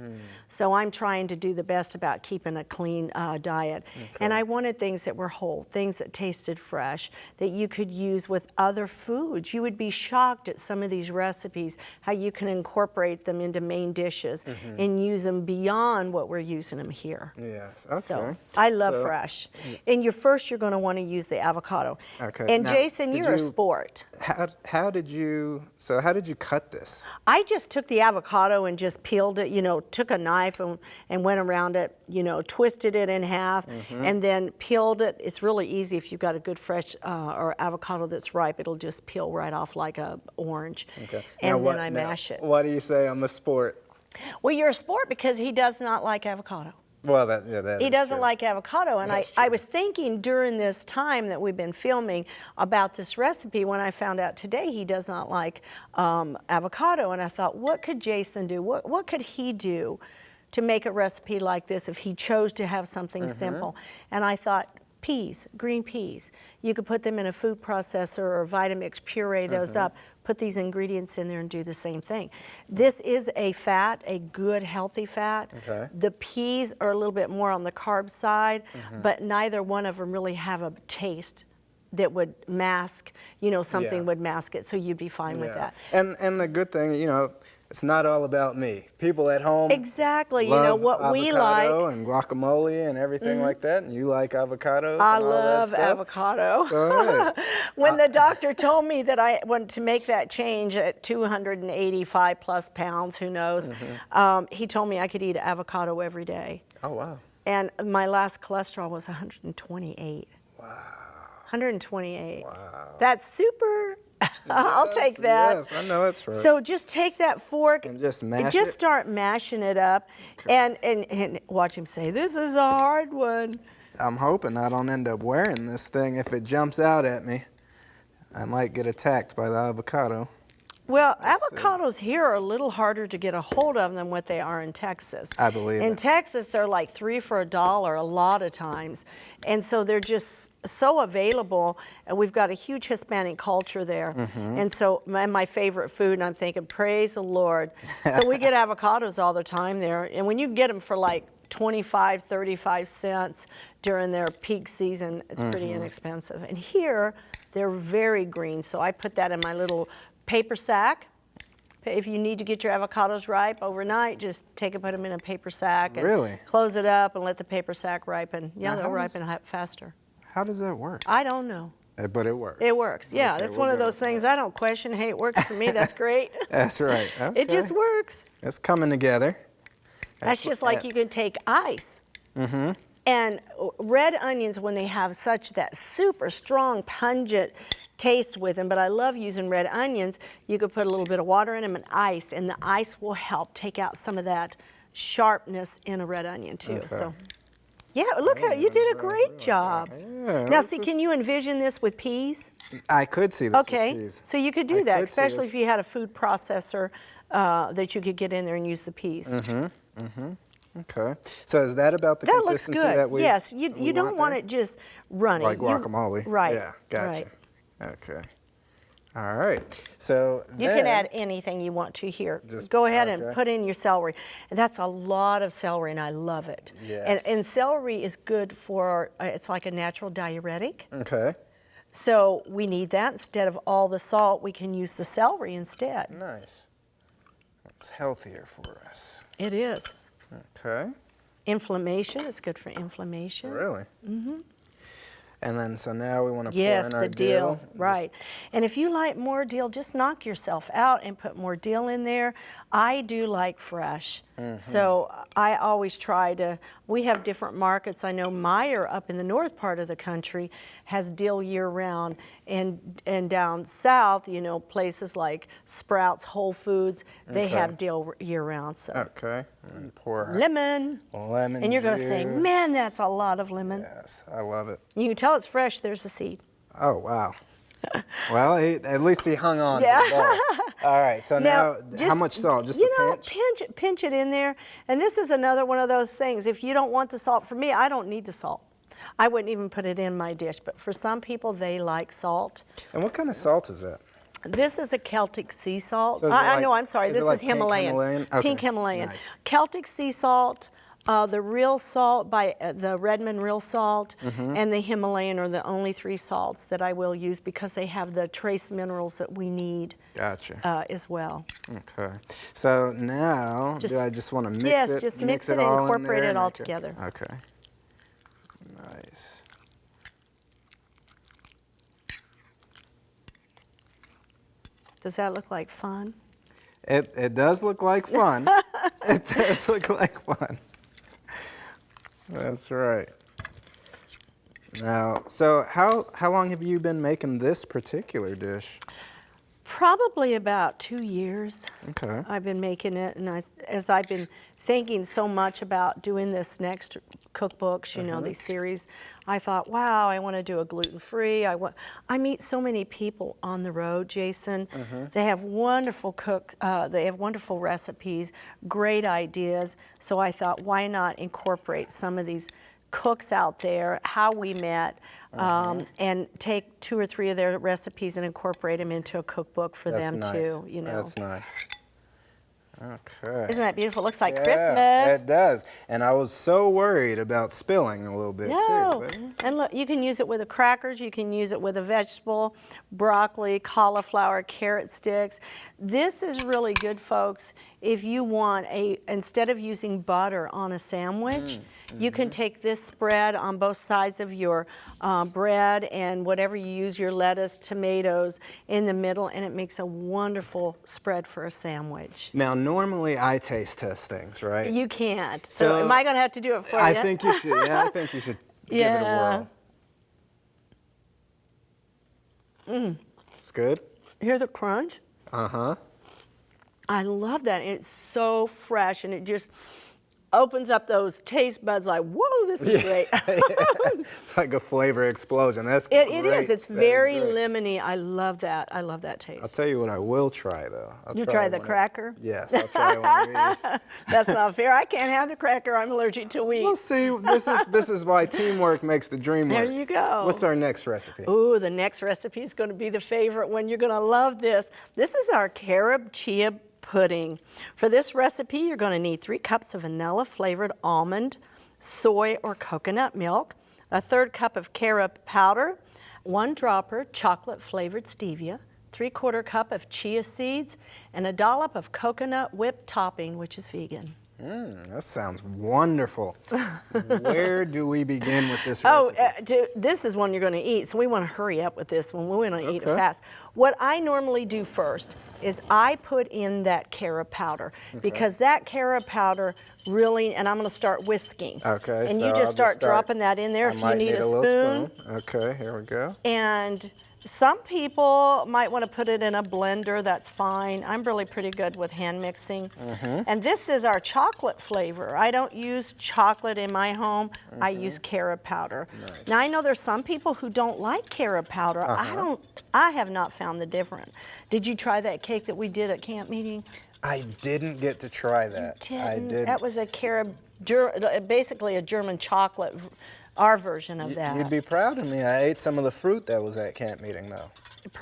So I'm trying to do the best about keeping a clean diet. And I wanted things that were whole, things that tasted fresh, that you could use with other foods. You would be shocked at some of these recipes, how you can incorporate them into main dishes and use them beyond what we're using them here. Yes, okay. So I love fresh. And you're going to want to use the avocado. Okay. And Now, Jason, you're a sport. How did you cut this? I just took the avocado and just peeled it, took a knife and went around it, twisted it in half and then peeled it. It's really easy if you've got a good fresh or avocado that's ripe. It'll just peel right off like a orange. Okay. And then I mash it. Why do you say I'm a sport? Well, you're a sport because he does not like avocado. Well, that He is doesn't true. like avocado, and That's I true. was thinking during this time that we've been filming about this recipe, when I found out today he does not like avocado, and I thought, what could Jason do? What could he do to make a recipe like this if he chose to have something simple? And I thought, peas, green peas. You could put them in a food processor or Vitamix, puree those up, put these ingredients in there and do the same thing. This is a fat, a good healthy fat. Okay. The peas are a little bit more on the carb side, but neither one of them really have a taste that would mask, something Yeah. would mask it, so you'd be fine with that. And the good thing, it's not all about me. People at home Exactly. You love know what we avocado like. and guacamole and everything like that, and you like avocados I and all love that stuff. avocado. So, hey, When the doctor told me that I wanted to make that change at 285 plus pounds, who knows, he told me I could eat avocado every day. oh wow. And my last cholesterol was 128. Wow. 128. Wow. That's super. I'll take that. Yes, I know that's right. So just take that fork And just mash and just it? start mashing it up, and watch him say, "This is a hard one." I'm hoping I don't end up wearing this thing. If it jumps out at me, I might get attacked by the avocado. Well, avocados here are a little harder to get a hold of than what they are in Texas. I believe in it. Texas, they're like 3 for $1 a lot of times, and so they're just so available. And we've got a huge Hispanic culture there, and so my favorite food. And I'm thinking, praise the Lord. So we get avocados all the time there, and when you get them for like 25, 35 cents during their peak season, it's pretty inexpensive. And here, they're very green, so I put that in my little paper sack. If you need to get your avocados ripe overnight, just put them in a paper sack and Really? close it up and let the paper sack ripen. Yeah, Now, they'll how ripen faster. How does that work? I don't know. But it works. It works. Yeah, Okay, that's we'll one of go those with things that. I don't question. Hey, it works for me. That's great. That's right. Okay. It just works. It's coming together. That's just like you can take ice. And red onions, when they have such that super strong, pungent taste with them, but I love using red onions, you could put a little bit of water in them and ice, and the ice will help take out some of that sharpness in a red onion too. Okay. So, yeah, look at you did a great job. Yeah, Now, this see, is- can you envision this with peas? I could see this Okay, with peas. so you could I do that, could see especially this. if you had a food processor that you could get in there and use the peas. Okay. So is that about the That looks consistency good. that we Yes, you don't want there? it just running. Like guacamole? Right. Yeah, gotcha. Right. Okay. All right. So You can add anything you want to here. Just- Go ahead okay. and put in your celery. And that's a lot of celery, and I love it. Yes. And celery is good for, it's like a natural diuretic. Okay. So we need that. Instead of all the salt, we can use the celery instead. Nice. It's healthier for us. It is. Okay. Inflammation, it's good for inflammation. Really? And then, so now we want to Yes, pour in our the dill, right. And if you like more dill, just knock yourself out and put more dill in there. I do like fresh. So I always try to, we have different markets. I know Meyer up in the north part of the country has dill year round. And down south, you know, places like Sprouts, Whole Foods, they Okay. have dill year round. So Okay. And then pour our lemon. lemon And you're going to say, juice. man, that's a lot of lemon. Yes, I love it. You can tell it's fresh. There's the seed. Oh, wow. Well, at least he hung on Yeah. to the ball. All right, so now, how just, much salt? Just you a know, pinch? pinch it in there. And this is another one of those things. If you don't want the salt, for me, I don't need the salt. I wouldn't even put it in my dish. But for some people, they like salt. And what kind of salt is that? This is a Celtic sea salt. So is it I like- know, I'm sorry. is it This like is pink Himalayan. Himalayan? Okay, Pink Himalayan. nice. Celtic sea salt. The real salt by the Redmond real salt and the Himalayan are the only 3 salts that I will use because they have the trace minerals that we need Gotcha. as well. Okay. So now, do I just want to mix it? Yes, just mix it and all in incorporate there it all make together. Okay. Nice. Does that look like fun? It does look like fun. It does look like fun. That's right. Now, so how long have you been making this particular dish? Probably about 2 years. Okay. I've been making it, and as I've been thinking so much about doing this next cookbooks, you know, these series, I thought, wow, I want to do a gluten-free. I meet so many people on the road, Jason. They have wonderful they have wonderful recipes, great ideas. So I thought, why not incorporate some of these cooks out there, how we met, and take 2 or 3 of their recipes and incorporate them into a cookbook for them nice. too. You know. That's nice. Okay. Isn't that beautiful? It looks like Yeah, Christmas. it does. And I was so worried about spilling a little bit No. too. And look, you can use it with the crackers, you can use it with a vegetable, broccoli, cauliflower, carrot sticks. This is really good, folks, if you want instead of using butter on a sandwich, you can take this spread on both sides of your bread and whatever you use, your lettuce, tomatoes in the middle, and it makes a wonderful spread for a sandwich. Now, normally I taste test things, right? You can't. So am I going to have to do it for you? I think you should. Yeah, I think you should give it a whirl. It's good? Hear the crunch? Uh-huh. I love that. It's so fresh, and it just opens up those taste buds like, whoa, this is great. It's like a flavor explosion. That's It great. is. It's That is very great. lemony. I love that. I love that I'll taste. tell you what I will try, though. You try the cracker? Yes, I'll try one of these. That's not fair. I can't have the cracker. I'm allergic to wheat. Well, see, this is why teamwork makes the dream work. There you go. What's our next recipe? Ooh, the next recipe is going to be the favorite one. You're going to love this. This is our Carob Chia Pudding. For this recipe, you're going to need 3 cups of vanilla flavored almond, soy or coconut milk, a 1/3 cup of carob powder, 1 dropper chocolate flavored stevia, 3/4 cup of chia seeds, and a dollop of coconut whipped topping, which is vegan. That sounds wonderful. Where do we begin with this recipe? This is one you're going to eat, so we want to hurry up with this one. We want to eat it Okay. fast. What I normally do first is I put in that carob powder because that carob powder really, and I'm going to start whisking. Okay, And so you I'll just start dropping that in there I if you might need a little spoon. Okay, here we go. And some people might want to put it in a blender. That's fine. I'm really pretty good with hand mixing. And this is our chocolate flavor. I don't use chocolate in my home. I use carob powder. Nice. Now I know there's some people who don't like carob powder. I have not found the difference. Did you try that cake that we did at camp meeting? I didn't get to try that. I didn't. That was a carob, basically a German chocolate, our version of that. You'd be proud of me. I ate some of the fruit that was at camp meeting, though.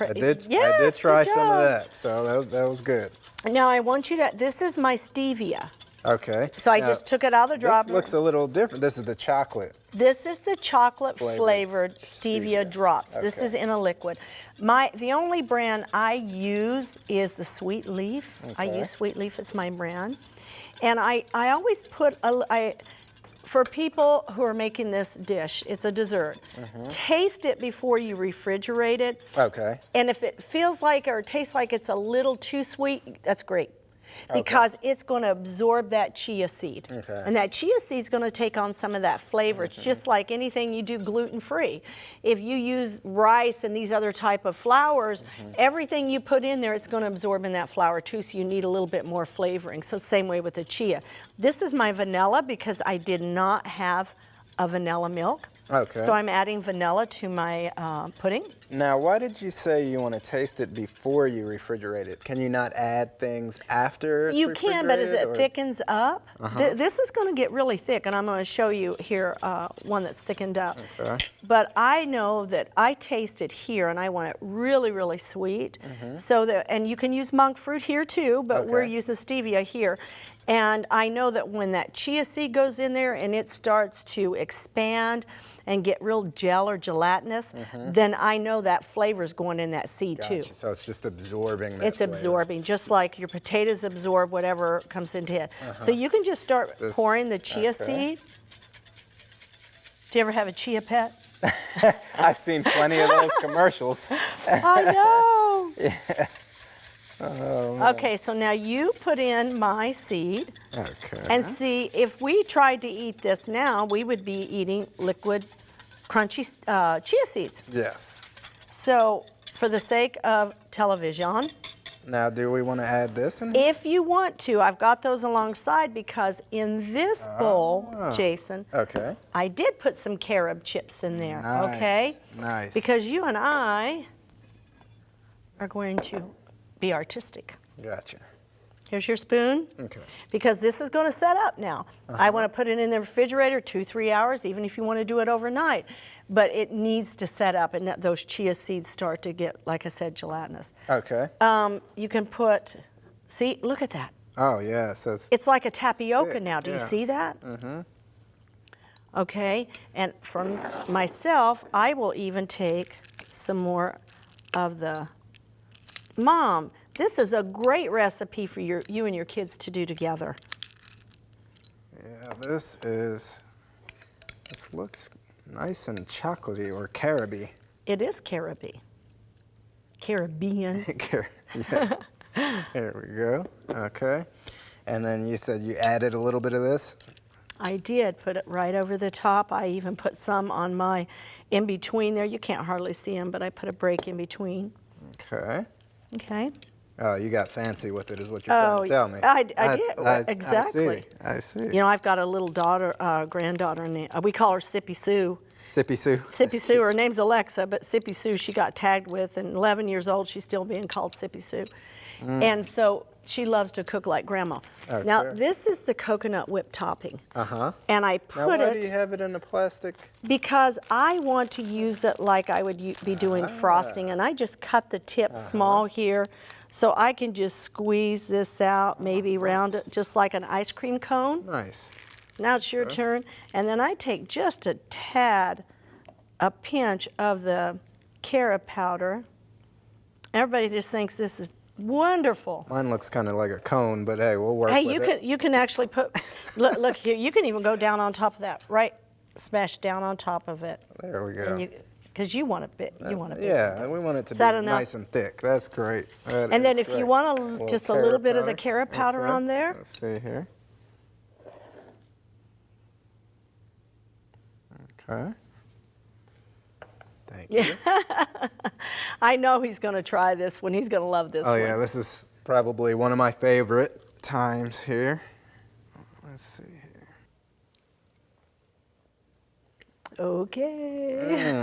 I did Yes, try good some of job. that, so that was good. Now I want you to, this is my stevia. Okay. So I Now, just took it out of the dropper. This looks a little different. This is the chocolate. This is the chocolate flavored stevia. stevia drops. This Okay. is in a liquid. The only brand I use is the Sweet Leaf. I Okay. use Sweet Leaf as my brand. And I always put, for people who are making this dish, it's a dessert. Taste it before you refrigerate it. Okay. And if it feels like or tastes like it's a little too sweet, that's great. Because it's going to absorb that chia seed. Okay. And that chia seed's going to take on some of that flavor. It's just like anything you do gluten-free. If you use rice and these other type of flours, everything you put in there, it's going to absorb in that flour too, so you need a little bit more flavoring. So same way with the chia. This is my vanilla because I did not have a vanilla milk. Okay. So I'm adding vanilla to my pudding. Now, why did you say you want to taste it before you refrigerate it? Can you not add things after it's You can, but as it refrigerated, or- thickens up, this is going to get really thick, and I'm going to show you here one that's thickened up. Okay. But I know that I taste it here, and I want it really, really sweet. So that, and you can use monk fruit here too, but we're Okay. using stevia here. And I know that when that chia seed goes in there and it starts to expand and get real gel or gelatinous, then I know that flavor's going in that seed too. Gotcha. So it's just absorbing that It's flavor. absorbing, just like your potatoes absorb whatever comes into it. So you can just start pouring the chia seed. Do you ever have a chia pet? I've seen plenty of those commercials. I know. Okay, so now you put in my seed. Okay. And see, if we tried to eat this now, we would be eating liquid, crunchy chia seeds. Yes. So for the sake of television, Now, do we want to add this in here? if you want to, I've got those alongside because in this bowl, Jason, Okay. I did put some carob chips in there, Nice, okay? nice. Because you and I are going to be artistic. Gotcha. Here's your spoon. Okay. Because this is going to set up now. I want to put it in the refrigerator 2-3 hours, even if you want to do it overnight. But it needs to set up, and those chia seeds start to get, like I said, gelatinous. Okay. You can put, see, look at that. Oh, yeah. So It's like a tapioca thick, now. Do you yeah. see that? Mm-hmm. Okay, and for myself, I will even take some more of the, Mom, this is a great recipe for you and your kids to do together. Yeah, this looks nice and chocolatey or Caroby. It is Caribbean. Caribbean. Yeah. Here we go. Okay. And then you said you added a little bit of this? I did put it right over the top. I even put some on my in-between there. You can't hardly see them, but I put a break in between. Okay. Okay. Oh, you got fancy with it is what you're trying to tell me. I did, exactly. I see. You know, I've got a little daughter, granddaughter, we call her Sippy Sue. Sippy Sue. Sippy Sue, her name's Alexa, but Sippy Sue she got tagged with, and 11 years old, she's still being called Sippy Sue. And so she loves to cook like Grandma. Okay. Now, this is the coconut whipped topping. Uh-huh. And I Now, put why do you have it in a plastic? because I want to use it like I would be doing frosting, and I just cut the tip small here, so I can just squeeze this out, maybe round it just like an ice cream cone. Nice. Now it's your turn, and then I take just a tad, a pinch of the Carob powder. Everybody just thinks this is wonderful. Mine looks kind of like a cone, but hey, we'll work Hey, with it. you can actually put, look here, you can even go down on top of that, right? Smash down on top of it. There we go. Because you want a bit, Yeah, we want it to be that enough? nice and thick. That's great. That And then is if you great. want just a little bit of the Carob Carob powder Okay. on there. Let's see here. Okay. Thank you. I know he's going to try this one. He's going to love this Oh one. yeah, this is probably one of my favorite times here. Let's see here. Okay.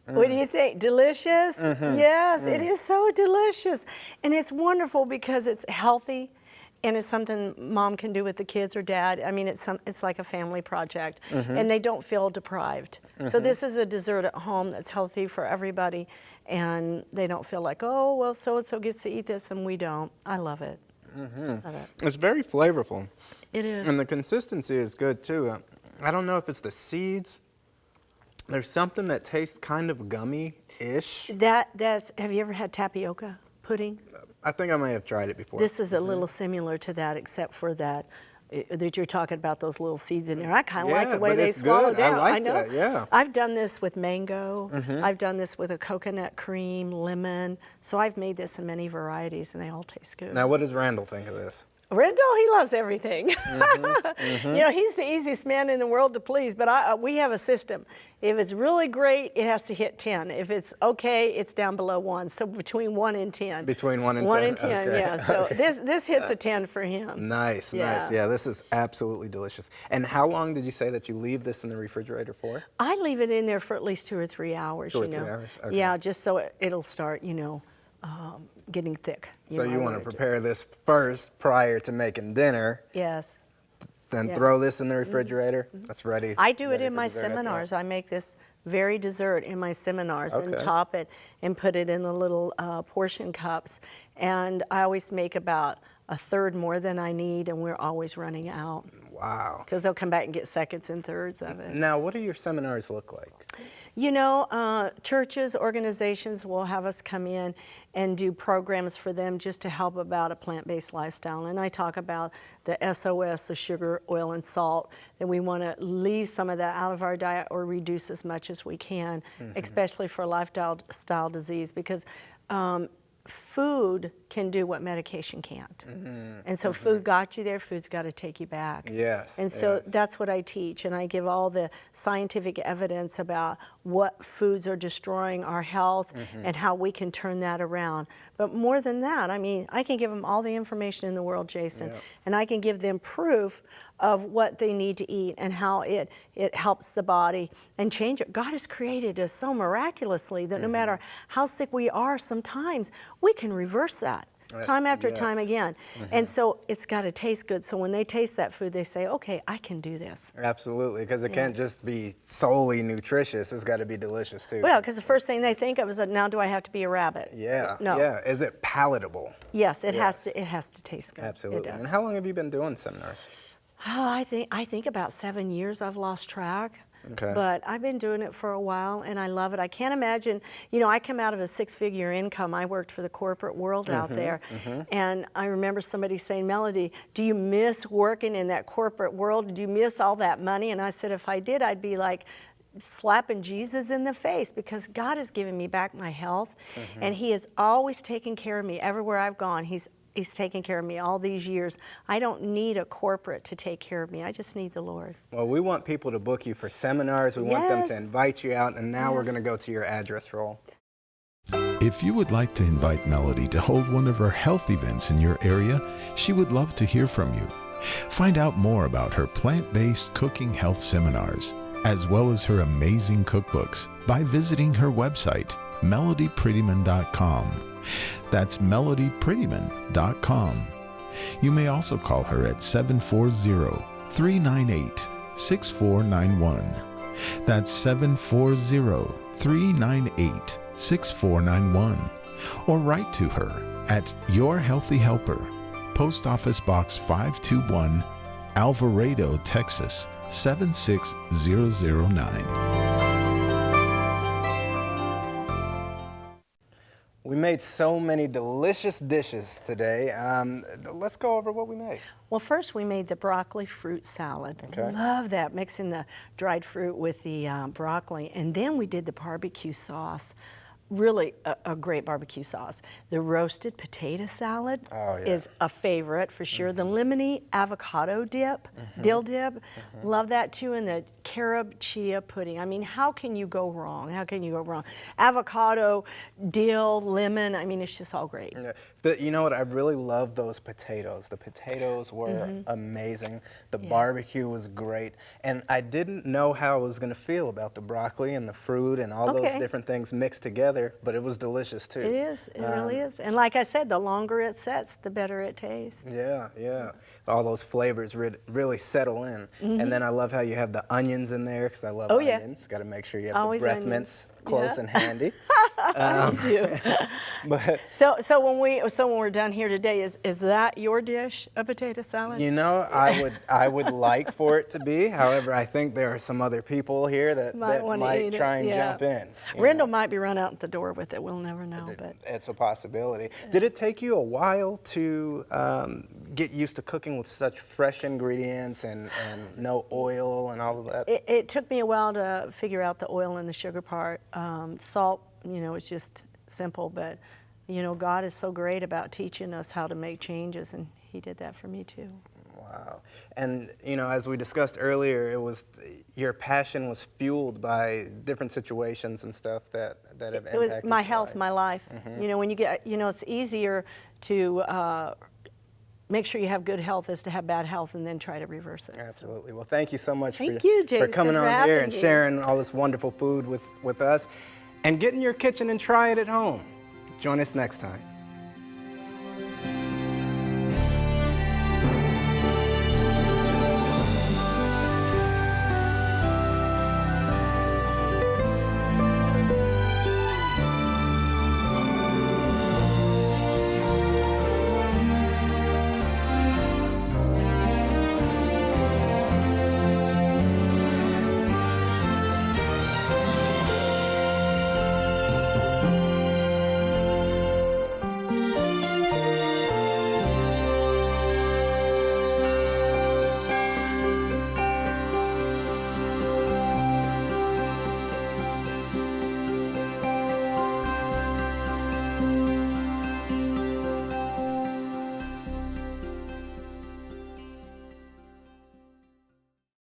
What do you think? Delicious? Yes, it is so delicious. And it's wonderful because it's healthy and it's something mom can do with the kids or dad. I mean, it's like a family project and they don't feel deprived. So this is a dessert at home that's healthy for everybody and they don't feel like, oh, well, so-and-so gets to eat this and we don't. I love it. Love it. It's very flavorful. It is. And the consistency is good too. I don't know if it's the seeds. There's something that tastes kind of gummy-ish. Have you ever had tapioca pudding? I think I may have tried it before. This is a little similar to that, except for that you're talking about those little seeds in there. I kind of like the way but they it's swallow good. down. I like know. that, yeah. I've done this with mango. I've done this with a coconut cream, lemon. So I've made this in many varieties, and they all taste good. Now, what does Randall think of this? Rendell, he loves everything. You know, he's the easiest man in the world to please, but we have a system. If it's really great, it has to hit 10. If it's okay, it's down below 1. So between 1 and 10. Between 1 and 10? 1 and 10, okay. yeah. So this hits a 10 for him. Nice, nice. Yeah, this is absolutely delicious. And how long did you say that you leave this in the refrigerator for? I leave it in there for at least 2 or 3 hours, 2 or 3 hours? Okay. Yeah, just so it'll start, getting thick. So you want to prepare this first prior to making dinner, Yes. then Yeah. throw this in the refrigerator. That's ready. I do it ready in for my dessert after that. seminars. I make this very dessert in my seminars and Okay. top it and put it in the little portion cups. And I always make about a third more than I need, and we're always running out. Wow. Because they'll come back and get seconds and thirds of it. Now, what do your seminars look like? Churches, organizations will have us come in and do programs for them just to help about a plant-based lifestyle. And I talk about the SOS, the sugar, oil, and salt, that we want to leave some of that out of our diet or reduce as much as we can, especially for lifestyle disease, because food can do what medication can't. And so food got you there, food's got to take you back. Yes. And so yes. that's what I teach, and I give all the scientific evidence about what foods are destroying our health and how we can turn that around. But more than that, I mean, I can give them all the information in the world, Jason, and I can give them proof of what they need to eat and how it helps the body and change it. God has created us so miraculously that no matter how sick we are, sometimes we can reverse that. time after Yes. time again. And so it's got to taste good. So when they taste that food, they say, okay, I can do this. Absolutely, because it can't just be solely nutritious. It's got to be delicious too. Well, because the first thing they think of is, now do I have to be a rabbit? Yeah, No. yeah. Is it palatable? Yes, it Yes. has to taste good. Absolutely. It does. And how long have you been doing seminars? Oh, I think about 7 years. I've lost track. Okay. But I've been doing it for a while, and I love it. I can't imagine, I come out of a 6-figure income. I worked for the corporate world out there. And I remember somebody saying, Melody, do you miss working in that corporate world? Do you miss all that money? And I said, if I did, I'd be like slapping Jesus in the face, because God has given me back my health. And he has always taken care of me everywhere I've gone. He's taken care of me all these years. I don't need a corporate to take care of me. I just need the Lord. Well, we want people to book you for seminars. We want them to Yes. invite you out. And now we're Yes. going to go to your address roll. If you would like to invite Melody to hold one of her health events in your area, she would love to hear from you. Find out more about her plant-based cooking health seminars, as well as her amazing cookbooks, by visiting her website, melodyprettyman.com. That's melodyprettyman.com. You may also call her at 740-398-6491. That's 740-398-6491. Or write to her at Your Healthy Helper, Post Office Box 521, Alvarado, Texas 76009. We made so many delicious dishes today. Let's go over what we made. Well, first we made the broccoli fruit salad. Okay. Love that, mixing the dried fruit with the broccoli. And then we did the barbecue sauce. Really a great barbecue sauce. The roasted potato salad is a favorite for sure. The lemony avocado dill dip, love that too. And the Carob Chia Pudding. I mean, how can you go wrong? How can you go wrong? Avocado, dill, lemon, I mean, it's just all great. Yeah. You know what? I really love those potatoes. The potatoes were amazing. The barbecue was great. And I didn't know how I was going to feel about the broccoli and the fruit and all those different things mixed together, but it was delicious too. It is. It really is. And like I said, the longer it sets, the better it tastes. Yeah, yeah. All those flavors really settle in. And then I love how you have the onions in there, because I love onions. Got to make sure you have Always the breath onions. mints close and handy. But So when we're done here today, is that your dish, a potato salad? you know, I would like for it to be. However, I think there are some other people here that wanna might eat it, try and yeah. jump in. you Rendell know. might be run out the door with it. We'll never know. But It's a possibility. Did it take you a while to get used to cooking with such fresh ingredients and no oil and all of that? it took me a while to figure out the oil and the sugar part. Salt, it's just simple, but God is so great about teaching us how to make changes, and He did that for me too. Wow. And, as we discussed earlier, your passion was fueled by different situations and stuff that have impacted It was my your health, life. my life. When you get, it's easier to make sure you have good health as to have bad health and then try to reverse it. Absolutely. Well, thank you so much Thank you, for Jason, coming for on here having and me. sharing all this wonderful food with us. And get in your kitchen and try it at home. Join us next time.